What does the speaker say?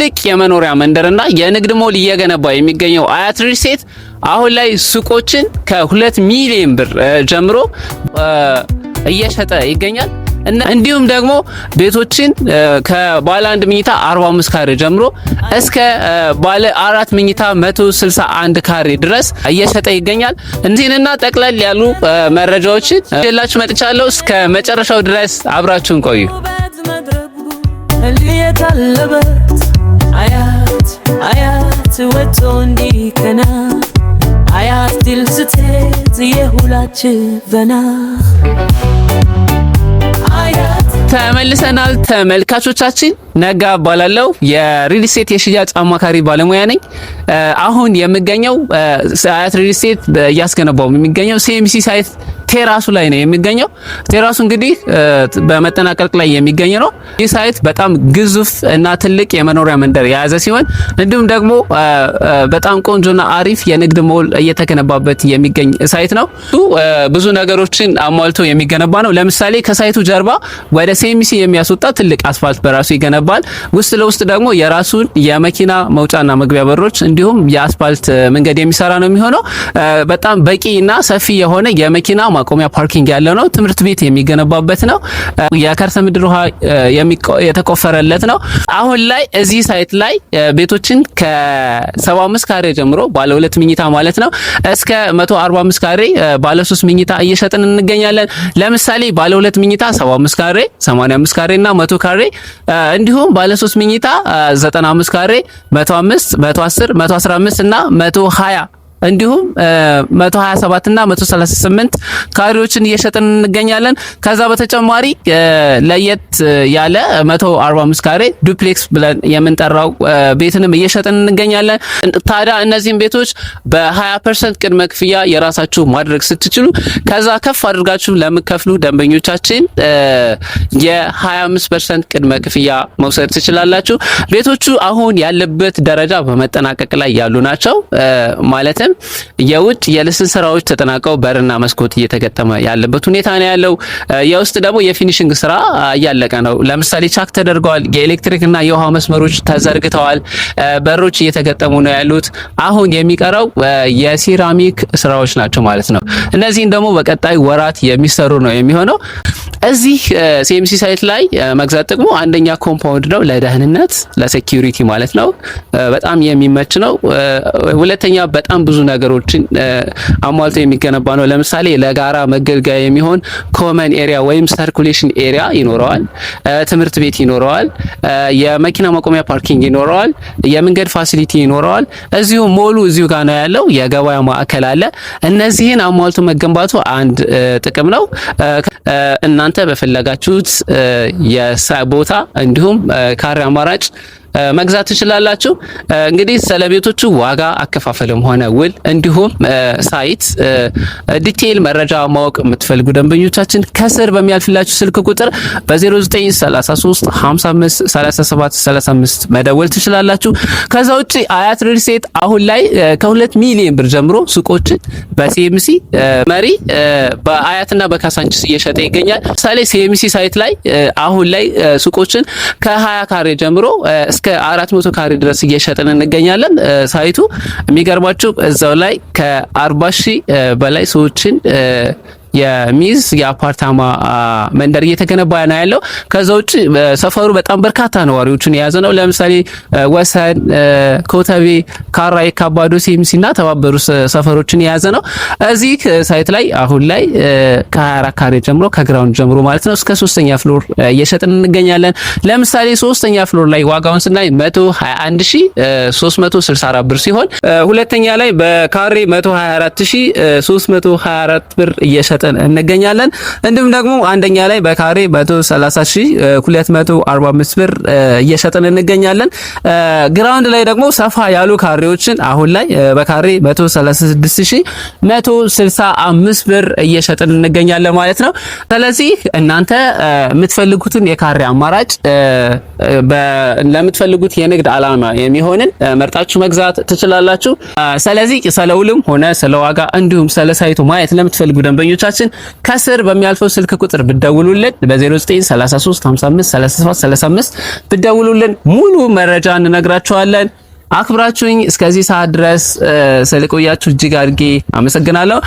ትልቅ የመኖሪያ መንደርና የንግድ ሞል እየገነባ የሚገኘው አያት ሪል ስቴት አሁን ላይ ሱቆችን ከ2 ሚሊዮን ብር ጀምሮ እየሸጠ ይገኛል። እና እንዲሁም ደግሞ ቤቶችን ከባለ 1 መኝታ 45 ካሬ ጀምሮ እስከ ባለ 4 መኝታ 161 ካሬ ድረስ እየሸጠ ይገኛል። እንዚህንና ጠቅለል ያሉ መረጃዎችን ይዤላችሁ መጥቻለሁ። እስከ መጨረሻው ድረስ አብራችሁን ቆዩ። አያት ወጥቶ እንዲከና አያት ድል ስትሄድ የሁላችን በና ተመልሰናል ተመልካቾቻችን። ነጋ እባላለሁ የሪል ስቴት የሽያጭ አማካሪ ባለሙያ ነኝ። አሁን የምገኘው አያት ሪል ስቴት እያስገነባው የሚገኘው ሲኤምሲ ሳይት ቴራሱ ላይ ነው የሚገኘው። ቴራሱ እንግዲህ በመጠናቀቅ ላይ የሚገኝ ነው። ይህ ሳይት በጣም ግዙፍ እና ትልቅ የመኖሪያ መንደር የያዘ ሲሆን እንዲሁም ደግሞ በጣም ቆንጆና አሪፍ የንግድ ሞል እየተገነባበት የሚገኝ ሳይት ነው። ብዙ ነገሮችን አሟልቶ የሚገነባ ነው። ለምሳሌ ከሳይቱ ጀርባ ወደ ሲኤምሲ የሚያስወጣ ትልቅ አስፋልት በራሱ ይገነባል። ውስጥ ለውስጥ ደግሞ የራሱን የመኪና መውጫና መግቢያ በሮች እንዲሁም የአስፋልት መንገድ የሚሰራ ነው የሚሆነው። በጣም በቂና ሰፊ የሆነ የመኪና ማቆሚያ ፓርኪንግ ያለው ነው። ትምህርት ቤት የሚገነባበት ነው። የከርሰ ምድር ውሃ የተቆፈረለት ነው። አሁን ላይ እዚህ ሳይት ላይ ቤቶችን ከ75 ካሬ ጀምሮ ባለ 2 መኝታ ማለት ነው እስከ 145 ካሬ ባለ 3 መኝታ እየሸጥን እንገኛለን። ለምሳሌ ባለ 2 መኝታ 75 ካሬ፣ 85 ካሬ እና 100 ካሬ እንዲሁም ባለ 3 መኝታ 95 ካሬ፣ 105፣ 110፣ 115 እና 120 እንዲሁም 127 እና 138 ካሬዎችን እየሸጥን እንገኛለን። ከዛ በተጨማሪ ለየት ያለ 145 ካሬ ዱፕሌክስ ብለን የምንጠራው ቤትንም እየሸጥን እንገኛለን። ታዲያ እነዚህን ቤቶች በ20% ቅድመ ክፍያ የራሳችሁ ማድረግ ስትችሉ ከዛ ከፍ አድርጋችሁ ለምትከፍሉ ደንበኞቻችን የ25% ቅድመ ክፍያ መውሰድ ትችላላችሁ። ቤቶቹ አሁን ያለበት ደረጃ በመጠናቀቅ ላይ ያሉ ናቸው። ማለትም የውጭ የልስን ስራዎች ተጠናቀው በርና መስኮት እየተገጠመ ያለበት ሁኔታ ነው ያለው። የውስጥ ደግሞ የፊኒሺንግ ስራ እያለቀ ነው። ለምሳሌ ቻክ ተደርገዋል። የኤሌክትሪክና የውሃ መስመሮች ተዘርግተዋል። በሮች እየተገጠሙ ነው ያሉት። አሁን የሚቀረው የሴራሚክ ስራዎች ናቸው ማለት ነው። እነዚህን ደግሞ በቀጣይ ወራት የሚሰሩ ነው የሚሆነው። እዚህ ሲኤምሲ ሳይት ላይ መግዛት ጥቅሙ አንደኛ ኮምፓውንድ ነው፣ ለደህንነት ለሴኩሪቲ ማለት ነው። በጣም የሚመች ነው። ሁለተኛ በጣም ብዙ ነገሮችን አሟልቶ የሚገነባ ነው። ለምሳሌ ለጋራ መገልገያ የሚሆን ኮመን ኤሪያ ወይም ሰርኩሌሽን ኤሪያ ይኖረዋል። ትምህርት ቤት ይኖረዋል። የመኪና ማቆሚያ ፓርኪንግ ይኖረዋል። የመንገድ ፋሲሊቲ ይኖረዋል። እዚሁ ሞሉ እዚሁ ጋር ነው ያለው። የገበያ ማዕከል አለ። እነዚህን አሟልቶ መገንባቱ አንድ ጥቅም ነው። እናንተ በፈለጋችሁት የቦታ እንዲሁም ካሬ አማራጭ መግዛት ትችላላችሁ። እንግዲህ ስለቤቶቹ ዋጋ አከፋፈልም ሆነ ውል እንዲሁም ሳይት ዲቴይል መረጃ ማወቅ የምትፈልጉ ደንበኞቻችን ከስር በሚያልፍላችሁ ስልክ ቁጥር በ0933 55 37 35 መደወል ትችላላችሁ። ከዛ ውጪ አያት ሪል ስቴት አሁን ላይ ከ2 ሚሊዮን ብር ጀምሮ ሱቆችን በሲኤምሲ መሪ በአያትና በካሳንቺስ እየሸጠ ይገኛል። ምሳሌ ሲኤምሲ ሳይት ላይ አሁን ላይ ሱቆችን ከ20 ካሬ ጀምሮ እስከ 400 ካሬ ድረስ እየሸጥን እንገኛለን። ሳይቱ የሚገርማችሁ እዛው ላይ ከ40,000 በላይ ሰዎችን የሚዝ የአፓርታማ መንደር እየተገነባ ነው ያለው። ከዛ ውጪ ሰፈሩ በጣም በርካታ ነዋሪዎችን የያዘ ነው። ለምሳሌ ወሰን፣ ኮተቤ፣ ካራ፣ የካባዶ፣ ሲኤምሲ እና ተባበሩ ሰፈሮችን የያዘ ነው። እዚህ ሳይት ላይ አሁን ላይ ከ24 ካሬ ጀምሮ ከግራውንድ ጀምሮ ማለት ነው እስከ 3ኛ ፍሎር እየሸጥን እንገኛለን። ለምሳሌ 3ኛ ፍሎር ላይ ዋጋውን ስናይ 121,364 ብር ሲሆን ሁለተኛ ላይ በካሬ 124,324 ብር እየሸጥን እንገኛለን። እንዲሁም ደግሞ አንደኛ ላይ በካሬ 130,245 ብር እየሸጥን እንገኛለን። ግራውንድ ላይ ደግሞ ሰፋ ያሉ ካሬዎችን አሁን ላይ በካሬ 136,165 ብር እየሸጥን እንገኛለን ማለት ነው። ስለዚህ እናንተ የምትፈልጉትን የካሬ አማራጭ ለምትፈልጉት የንግድ ዓላማ የሚሆንን መርጣችሁ መግዛት ትችላላችሁ። ስለዚህ ስለውልም ሆነ ስለዋጋ እንዲሁም ስለሳይቱ ማየት ለምትፈልጉ ደንበኞቻችሁ ቤተሰቦቻችን ከስር በሚያልፈው ስልክ ቁጥር ብደውሉልን በ0933553735 ብደውሉልን ሙሉ መረጃ እንነግራችኋለን። አክብራችሁኝ እስከዚህ ሰዓት ድረስ ስለቆያችሁ እጅግ አድርጌ አመሰግናለሁ።